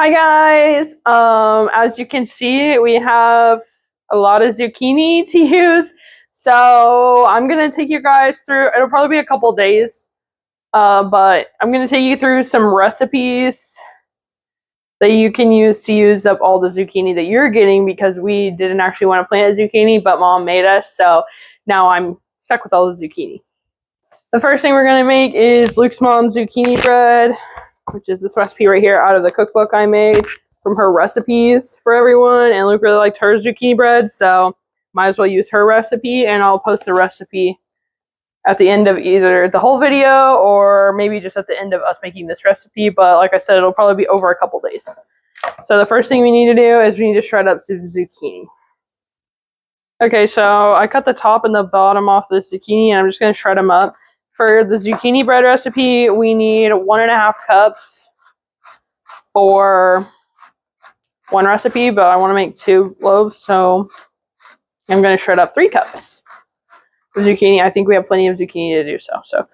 Hi guys. As you can see, we have a lot of zucchini to use. So I'm gonna take you guys through. It'll probably be a couple days, but I'm gonna take you through some recipes that you can use up all the zucchini that you're getting because we didn't actually want to plant a zucchini, but Mom made us. So now I'm stuck with all the zucchini. The first thing we're gonna make is Luke's mom's zucchini bread, which is this recipe right here out of the cookbook I made from her recipes for everyone. And Luke really liked her zucchini bread, so might as well use her recipe. And I'll post the recipe at the end of either the whole video or maybe just at the end of us making this recipe. But like I said, it'll probably be over a couple days. So the first thing we need to do is we need to shred up some zucchini. Okay, so I cut the top and the bottom off this zucchini, and I'm just going to shred them up. For the zucchini bread recipe, we need 1.5 cups for one recipe, but I want to make 2 loaves, so I'm going to shred up 3 cups of zucchini. I think we have plenty of zucchini to do so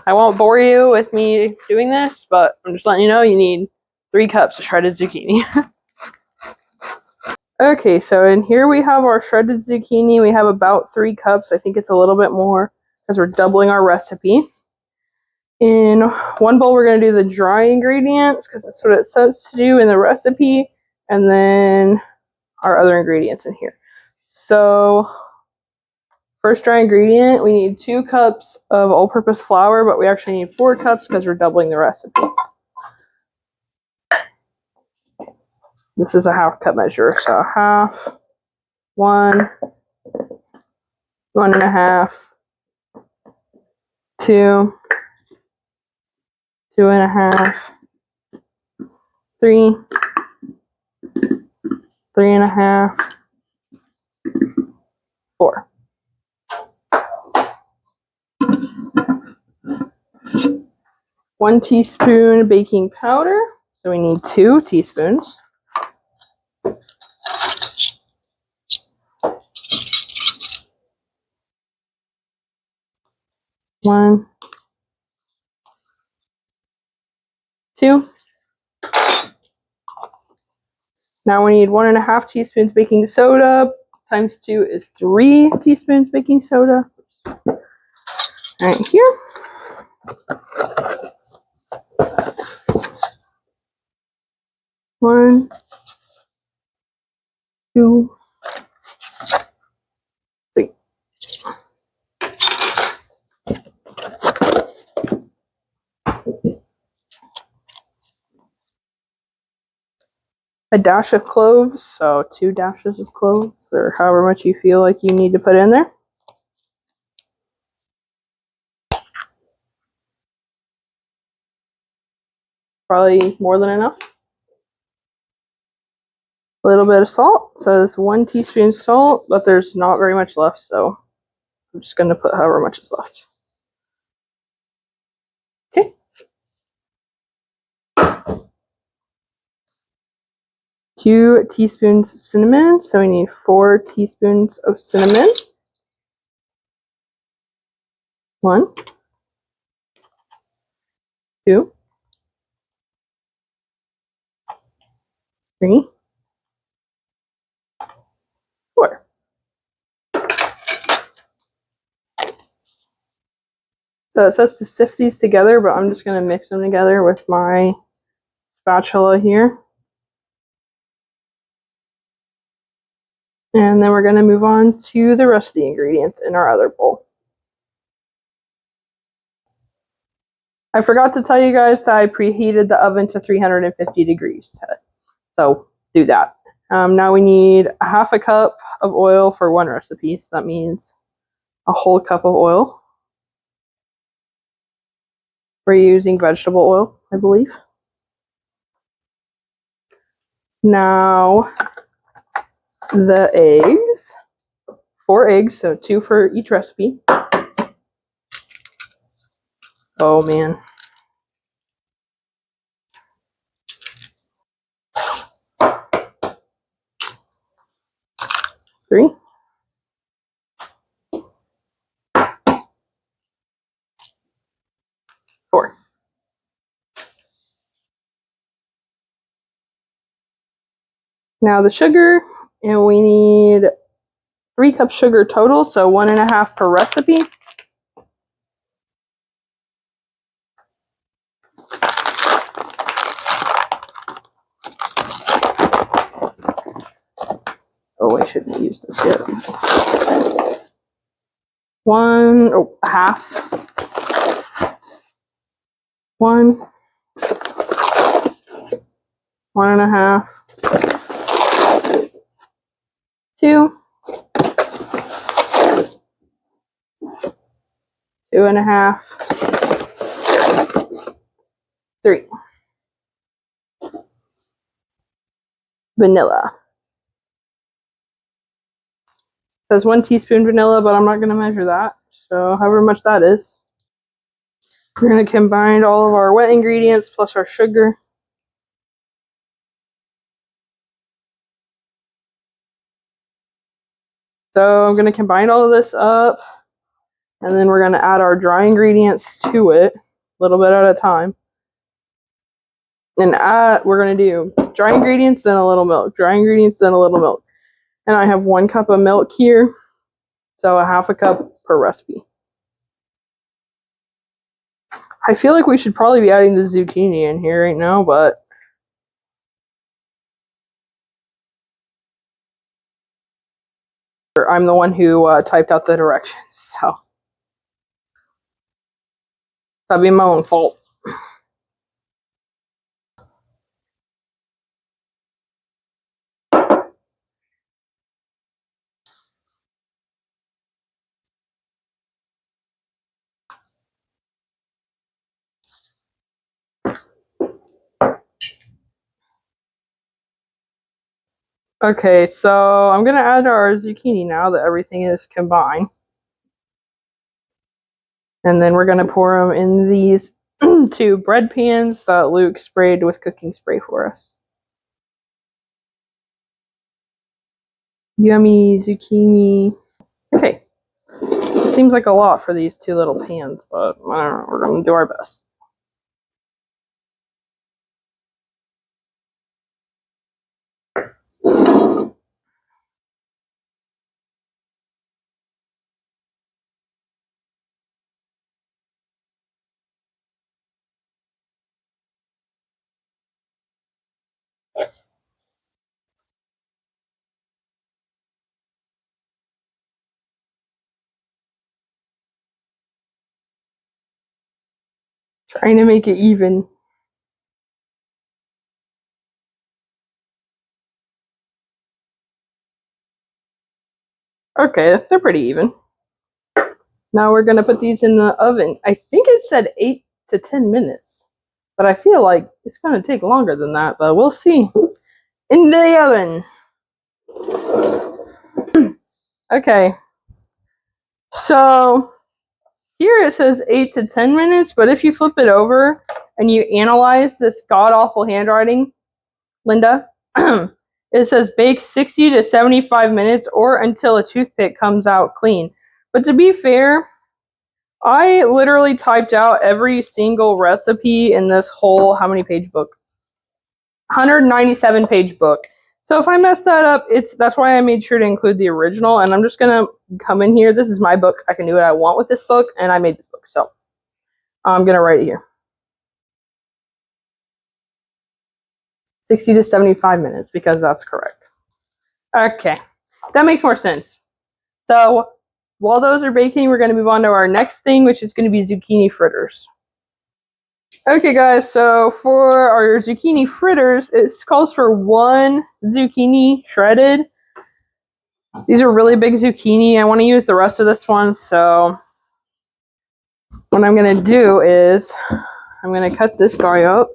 I won't bore you with me doing this, but I'm just letting you know you need 3 cups of shredded zucchini. Okay, so in here we have our shredded zucchini. We have about 3 cups. I think it's a little bit more because we're doubling our recipe. In one bowl, we're going to do the dry ingredients because that's what it says to do in the recipe, and then our other ingredients in here. So first dry ingredient, we need 2 cups of all-purpose flour, but we actually need 4 cups because we're doubling the recipe. This is a 1/2 cup measure, so 1/2, 1, 1.5, 2, 2.5, 3, 3.5, 4. One teaspoon baking powder, so we need 2 teaspoons. One, 2. Now we need 1.5 teaspoons baking soda. Times 2 is 3 teaspoons baking soda. Right here. One, 2, 3. A dash of cloves, so 2 dashes of cloves, or however much you feel like you need to put in there. Probably more than enough. A little bit of salt, so it's 1 teaspoon salt, but there's not very much left, so I'm just going to put however much is left. Okay. 2 teaspoons cinnamon, so we need 4 teaspoons of cinnamon. 1, 2, 3, 4. So it says to sift these together, but I'm just going to mix them together with my spatula here. And then we're going to move on to the rest of the ingredients in our other bowl. I forgot to tell you guys that I preheated the oven to 350 degrees. So do that. Now we need 1/2 cup of oil for one recipe. So that means a whole cup of oil. We're using vegetable oil, I believe. Now the eggs. 4 eggs, so 2 for each recipe. Oh man. Three. 4. Now the sugar, and we need 3 cups sugar total, so 1.5 per recipe. Oh, I shouldn't use this yet. Half. 1, 1.5, 2, 2.5, 3. Vanilla. It says 1 teaspoon vanilla, but I'm not going to measure that. So however much that is. We're going to combine all of our wet ingredients plus our sugar. So I'm going to combine all of this up, and then we're going to add our dry ingredients to it, a little bit at a time. And we're going to do dry ingredients, then a little milk, dry ingredients, then a little milk. And I have 1 cup of milk here, so 1/2 cup per recipe. I feel like we should probably be adding the zucchini in here right now, but I'm the one who typed out the directions, so that'd be my own fault. Okay, so I'm gonna add our zucchini now that everything is combined. And then we're gonna pour them in these 2 bread pans that Luke sprayed with cooking spray for us. Yummy zucchini. Okay, it seems like a lot for these 2 little pans, but I don't know, we're gonna do our best. Trying to make it even. Okay, they're pretty even. Now we're gonna put these in the oven. I think it said 8 to 10 minutes, but I feel like it's gonna take longer than that, but we'll see. In the oven. Okay, so here it says 8 to 10 minutes, but if you flip it over and you analyze this god-awful handwriting, Linda, it says bake 60 to 75 minutes or until a toothpick comes out clean. But to be fair, I literally typed out every single recipe in this whole, how many page book? 197 page book. So if I mess that up, that's why I made sure to include the original, and I'm just gonna come in here. This is my book. I can do what I want with this book, and I made this book, so I'm gonna write it here. 60 to 75 minutes, because that's correct. Okay, that makes more sense. So while those are baking, we're gonna move on to our next thing, which is gonna be zucchini fritters. Okay guys, so for our zucchini fritters, it calls for 1 zucchini shredded. These are really big zucchini. I want to use the rest of this one, so what I'm going to do is I'm going to cut this guy up,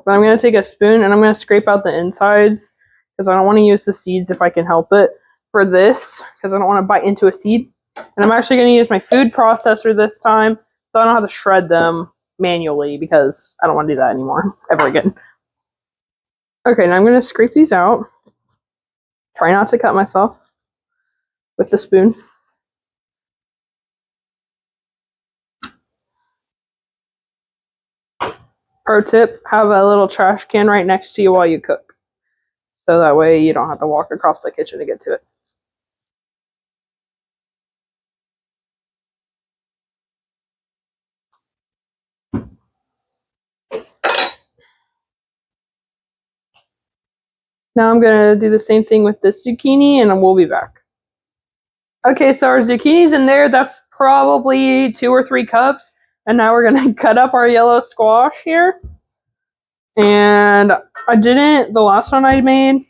but I'm going to take a spoon and I'm going to scrape out the insides because I don't want to use the seeds if I can help it for this because I don't want to bite into a seed. And I'm actually going to use my food processor this time so I don't have to shred them manually because I don't want to do that anymore ever again. Okay, now I'm going to scrape these out. Try not to cut myself with the spoon. Pro tip, have a little trash can right next to you while you cook. So that way you don't have to walk across the kitchen to get to it. Now I'm going to do the same thing with this zucchini and we'll be back. Okay, so our zucchini's in there. That's probably 2 or 3 cups. And now we're going to cut up our yellow squash here. And the last time I made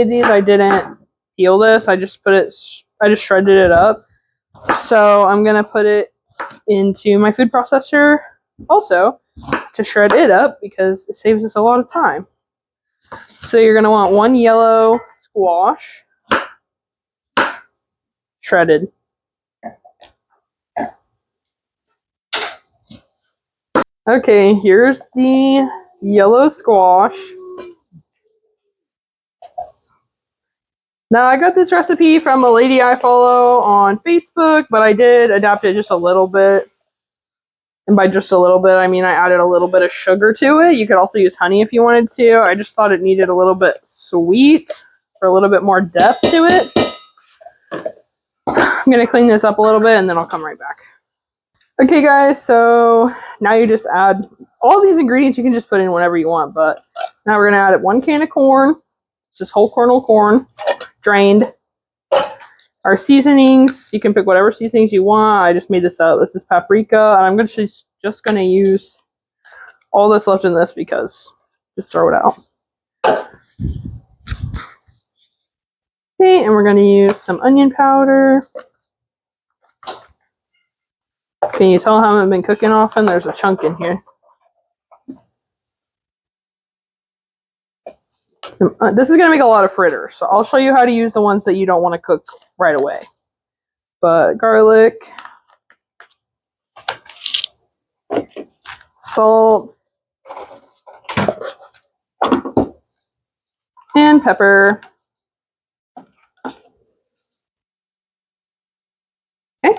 these, I didn't peel this. I just shredded it up. So I'm going to put it into my food processor also to shred it up because it saves us a lot of time. So you're going to want 1 yellow squash shredded. Okay, here's the yellow squash. Now I got this recipe from a lady I follow on Facebook, but I did adapt it just a little bit. And by just a little bit, I mean I added a little bit of sugar to it. You could also use honey if you wanted to. I just thought it needed a little bit sweet for a little bit more depth to it. I'm going to clean this up a little bit and then I'll come right back. Okay guys, so now you just add all these ingredients. You can just put in whatever you want, but now we're going to add 1 can of corn. It's just whole kernel corn, drained. Our seasonings, you can pick whatever seasonings you want. I just made this up. This is paprika, and I'm just going to use all that's left in this because just throw it out. Okay, and we're going to use some onion powder. Can you tell I haven't been cooking often? There's a chunk in here. This is going to make a lot of fritters, so I'll show you how to use the ones that you don't want to cook right away. But garlic, salt, and pepper. Okay.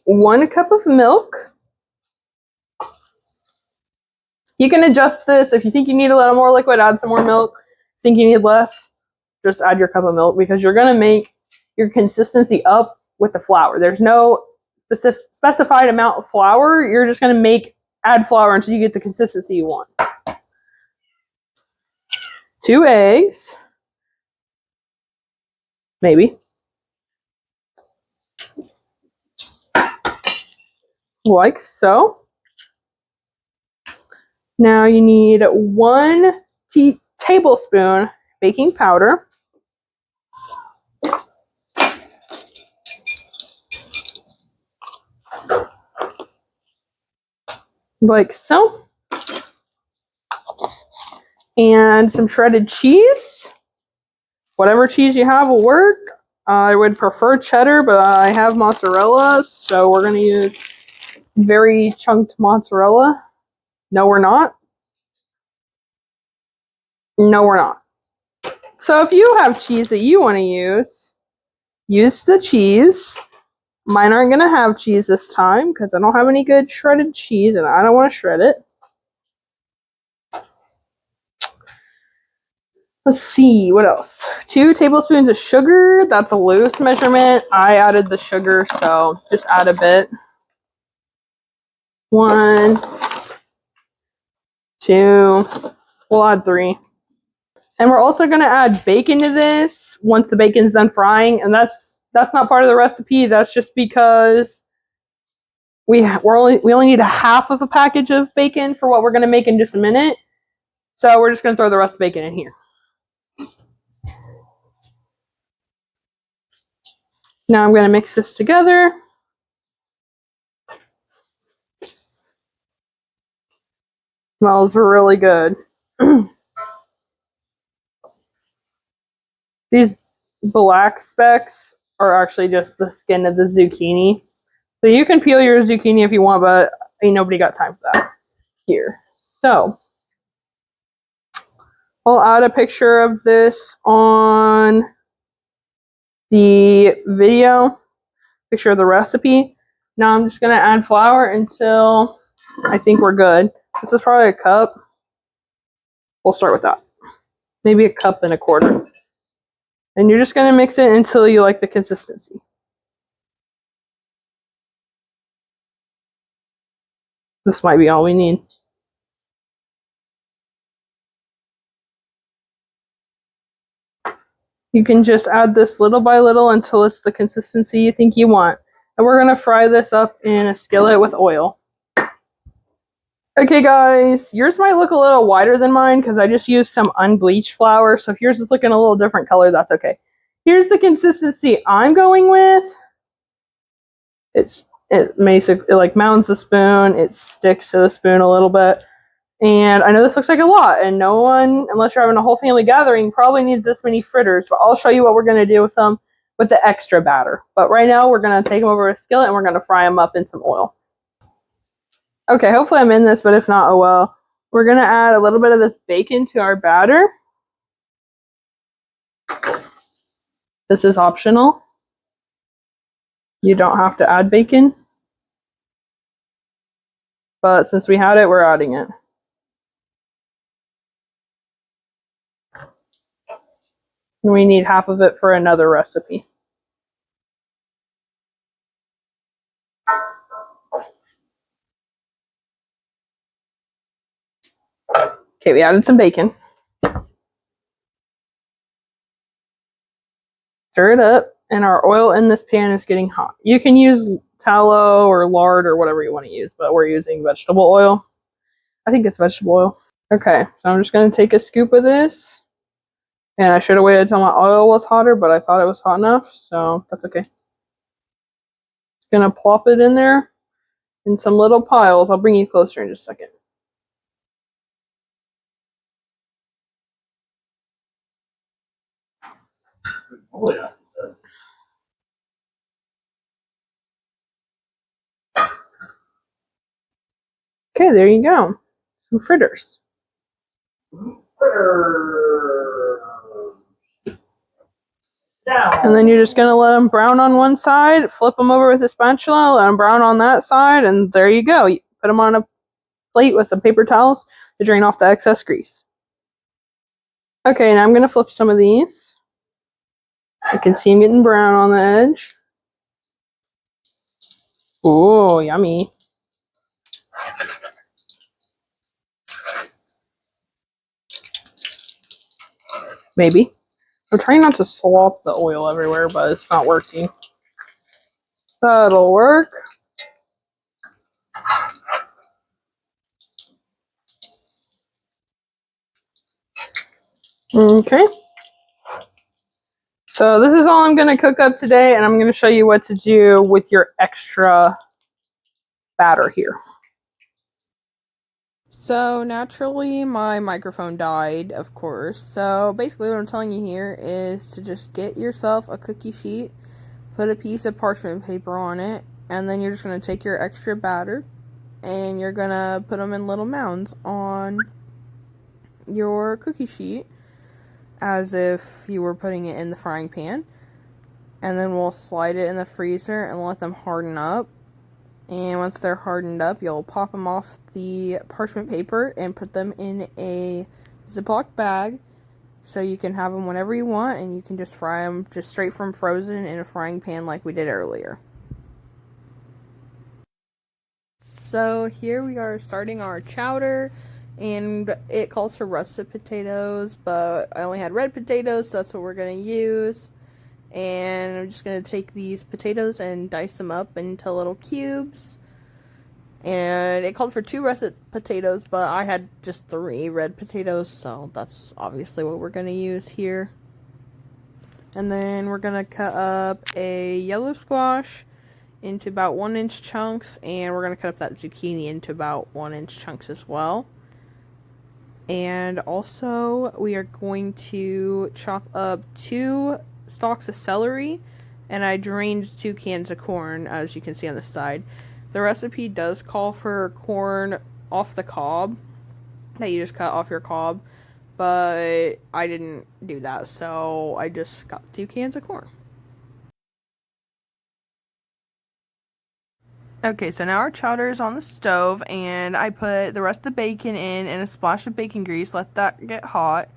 1 cup of milk. You can adjust this. If you think you need a little more liquid, add some more milk. If you think you need less, just add your cup of milk because you're going to make your consistency up with the flour. There's no specified amount of flour. You're just going to add flour until you get the consistency you want. 2 eggs. Maybe. Like so. Now you need 1 tablespoon baking powder. Like so. And some shredded cheese. Whatever cheese you have will work. I would prefer cheddar, but I have mozzarella, so we're going to use very chunked mozzarella. No, we're not. No, we're not. So if you have cheese that you want to use the cheese. Mine aren't going to have cheese this time because I don't have any good shredded cheese and I don't want to shred it. Let's see, what else? 2 tablespoons of sugar. That's a loose measurement. I added the sugar, so just add a bit. 1, 2, we'll add 3. And we're also going to add bacon to this once the bacon's done frying, and that's not part of the recipe. That's just because we only need a half of a package of bacon for what we're going to make in just a minute. So we're just going to throw the rest of the bacon in here. Now I'm going to mix this together. Smells really good. These black specks are actually just the skin of the zucchini. So you can peel your zucchini if you want, but ain't nobody got time for that here. So I'll add a picture of this on the video, picture of the recipe. Now I'm just going to add flour until I think we're good. This is probably a cup. We'll start with that. maybe a cup and a quarter. And you're just going to mix it until you like the consistency. This might be all we need. You can just add this little by little until it's the consistency you think you want. And we're going to fry this up in a skillet with oil. Okay guys, yours might look a little wider than mine because I just used some unbleached flour. So if yours is looking a little different color, that's okay. Here's the consistency I'm going with. It like mounds the spoon, it sticks to the spoon a little bit. And I know this looks like a lot, and no one, unless you're having a whole family gathering, probably needs this many fritters, but I'll show you what we're going to do with them with the extra batter. But right now, we're going to take them over to a skillet, and we're going to fry them up in some oil. Okay, hopefully I'm in this, but if not, oh well. We're going to add a little bit of this bacon to our batter. This is optional. You don't have to add bacon. But since we had it, we're adding it. And we need half of it for another recipe. Okay, we added some bacon. Stir it up, and our oil in this pan is getting hot. You can use tallow or lard or whatever you want to use, but we're using vegetable oil. I think it's vegetable oil. Okay, so I'm just going to take a scoop of this. And I should have waited until my oil was hotter, but I thought it was hot enough, so that's okay. Just going to plop it in there in some little piles. I'll bring you closer in just a second. Oh, yeah. Okay, there you go. Some fritters. And then you're just going to let them brown on one side, flip them over with a spatula, let them brown on that side, and there you go. You put them on a plate with some paper towels to drain off the excess grease. Okay, now I'm going to flip some of these. You can see them getting brown on the edge. Ooh, yummy. Maybe. I'm trying not to slop the oil everywhere, but it's not working. That'll work. Okay. So this is all I'm going to cook up today, and I'm going to show you what to do with your extra batter here. So naturally my microphone died, of course. So basically what I'm telling you here is to just get yourself a cookie sheet, put a piece of parchment paper on it, and then you're just going to take your extra batter and you're going to put them in little mounds on your cookie sheet as if you were putting it in the frying pan. And then we'll slide it in the freezer and let them harden up. And once they're hardened up, you'll pop them off the parchment paper and put them in a Ziploc bag so you can have them whenever you want, and you can just fry them just straight from frozen in a frying pan like we did earlier. So here we are starting our chowder, and it calls for russet potatoes, but I only had red potatoes, so that's what we're going to use. And I'm just going to take these potatoes and dice them up into little cubes. And it called for 2 russet potatoes, but I had just 3 red potatoes, so that's obviously what we're going to use here. And then we're going to cut up a yellow squash into about 1-inch chunks, and we're going to cut up that zucchini into about 1-inch chunks as well. And also, we are going to chop up 2 stalks of celery, and I drained 2 cans of corn, as you can see on the side. The recipe does call for corn off the cob, that you just cut off your cob, but I didn't do that, so I just got 2 cans of corn. Okay, so now our chowder is on the stove, and I put the rest of the bacon in and a splash of bacon grease, let that get hot.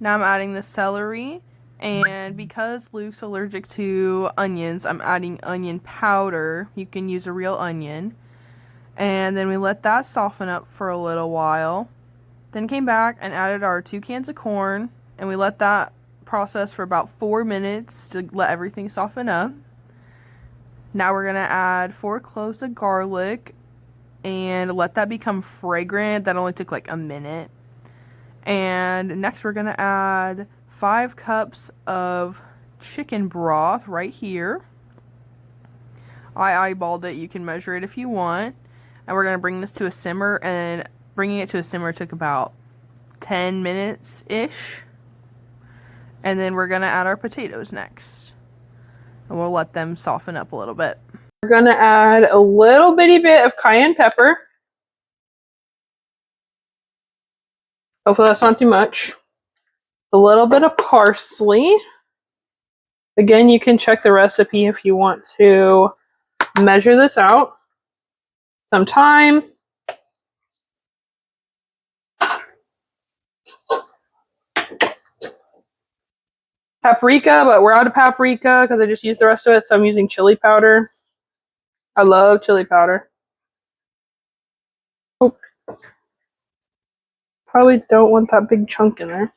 Now I'm adding the celery, and because Luke's allergic to onions, I'm adding onion powder. You can use a real onion. And then we let that soften up for a little while. Then came back and added our 2 cans of corn, and we let that process for about 4 minutes to let everything soften up. Now we're gonna add 4 cloves of garlic and let that become fragrant. That only took like a minute. And next we're gonna add 5 cups of chicken broth right here. I eyeballed it. You can measure it if you want. And we're gonna bring this to a simmer, and bringing it to a simmer took about 10 minutes-ish. And then we're gonna add our potatoes next. And we'll let them soften up a little bit. We're gonna add a little bitty bit of cayenne pepper. Hopefully that's not too much. A little bit of parsley. Again, you can check the recipe if you want to measure this out. Some thyme. Paprika, but we're out of paprika because I just used the rest of it, so I'm using chili powder. I love chili powder. Oh. Probably don't want that big chunk in there.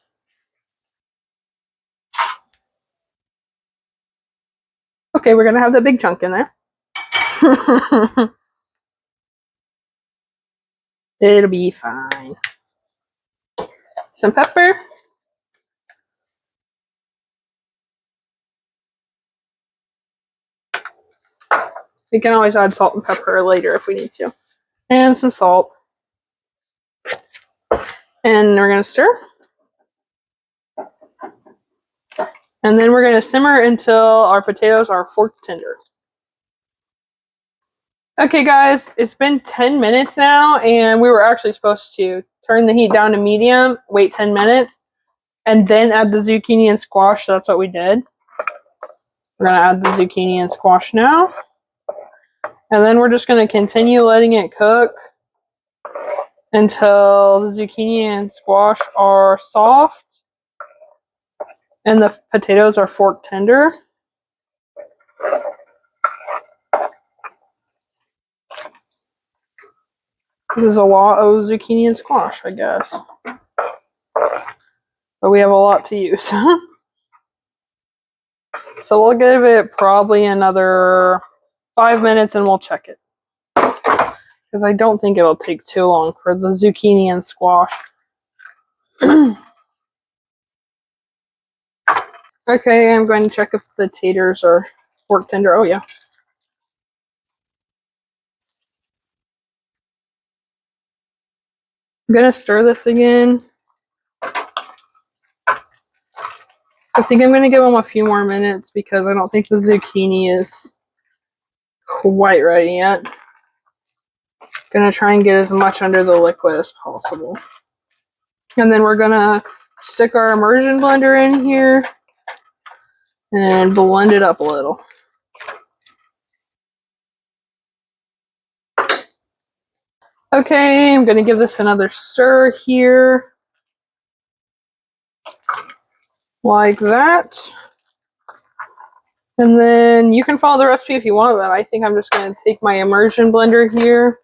Okay, we're gonna have that big chunk in there. It'll be fine. Some pepper. We can always add salt and pepper later if we need to. And some salt. And we're gonna stir. And then we're gonna simmer until our potatoes are fork tender. Okay guys, it's been 10 minutes now, and we were actually supposed to turn the heat down to medium, wait 10 minutes, and then add the zucchini and squash, so that's what we did. We're gonna add the zucchini and squash now. And then we're just gonna continue letting it cook until the zucchini and squash are soft and the potatoes are fork tender. This is a lot of zucchini and squash, I guess. But we have a lot to use. So we'll give it probably another 5 minutes and we'll check it. Because I don't think it'll take too long for the zucchini and squash. Okay, I'm going to check if the taters are fork tender. Oh yeah. I'm going to stir this again. I think I'm going to give them a few more minutes because I don't think the zucchini is quite ready yet. Going to try and get as much under the liquid as possible. And then we're going to stick our immersion blender in here and blend it up a little. Okay, I'm going to give this another stir here. Like that. And then you can follow the recipe if you want, but I think I'm just going to take my immersion blender here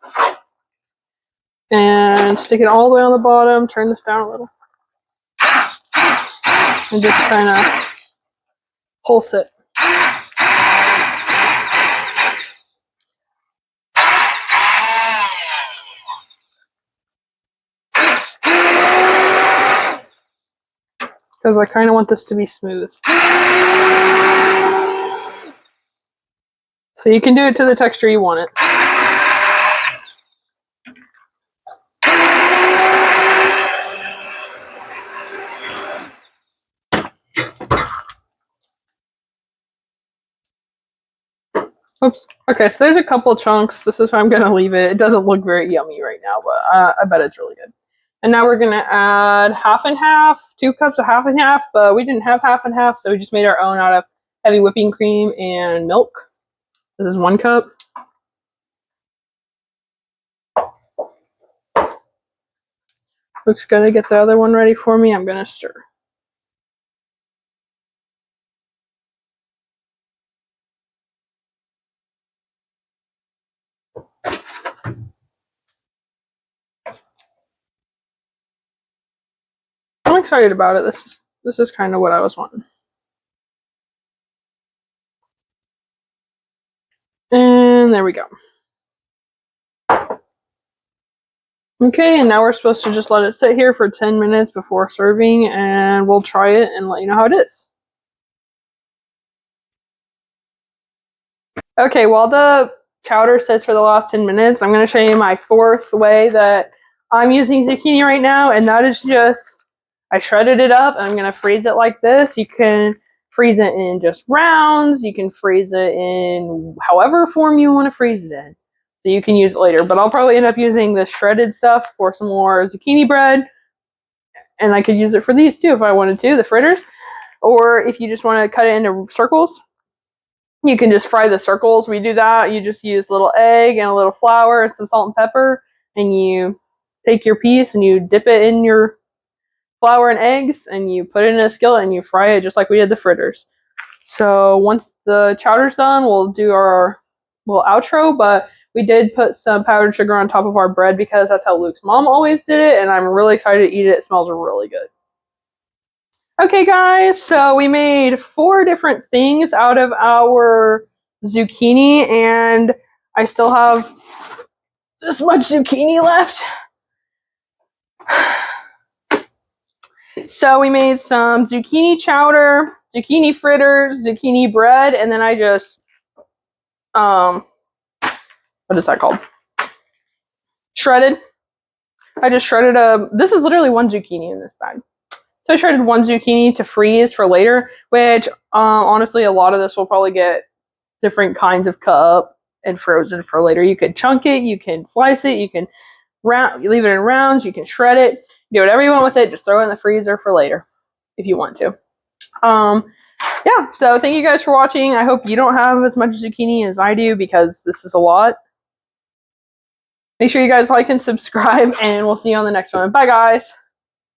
and stick it all the way on the bottom, turn this down a little, and just kind of pulse it. Because I kind of want this to be smooth. So you can do it to the texture you want it. Oops. Okay, so there's a couple chunks. This is how I'm going to leave it. It doesn't look very yummy right now, but I bet it's really good. And now we're going to add half and half, 2 cups of half and half, but we didn't have half and half, so we just made our own out of heavy whipping cream and milk. This is 1 cup. Luke's going to get the other one ready for me. I'm going to stir. I'm excited about it. This is kind of what I was wanting. And there we go. Okay, and now we're supposed to just let it sit here for 10 minutes before serving, and we'll try it and let you know how it is. Okay, while the chowder sits for the last 10 minutes, I'm going to show you my fourth way that I'm using zucchini right now, and that is just, I shredded it up, and I'm going to freeze it like this. You can freeze it in just rounds, you can freeze it in however form you want to freeze it in. So you can use it later, but I'll probably end up using the shredded stuff for some more zucchini bread, and I could use it for these too if I wanted to, the fritters. Or if you just want to cut it into circles, you can just fry the circles. We do that. You just use a little egg and a little flour and some salt and pepper, and you take your piece and you dip it in your flour and eggs, and you put it in a skillet and you fry it just like we did the fritters. So once the chowder's done, we'll do our little outro, but we did put some powdered sugar on top of our bread because that's how Luke's mom always did it, and I'm really excited to eat it. It smells really good. Okay, guys, so we made 4 different things out of our zucchini, and I still have this much zucchini left. So we made some zucchini chowder, zucchini fritters, zucchini bread, and then I just, what is that called? Shredded. I just shredded this is literally 1 zucchini in this bag. So I shredded 1 zucchini to freeze for later, which honestly a lot of this will probably get different kinds of cut up and frozen for later. You could chunk it, you can slice it, you can leave it in rounds, you can shred it, do whatever you want with it. Just throw it in the freezer for later if you want to. Yeah, so thank you guys for watching. I hope you don't have as much zucchini as I do because this is a lot. Make sure you guys like and subscribe, and we'll see you on the next one. Bye, guys.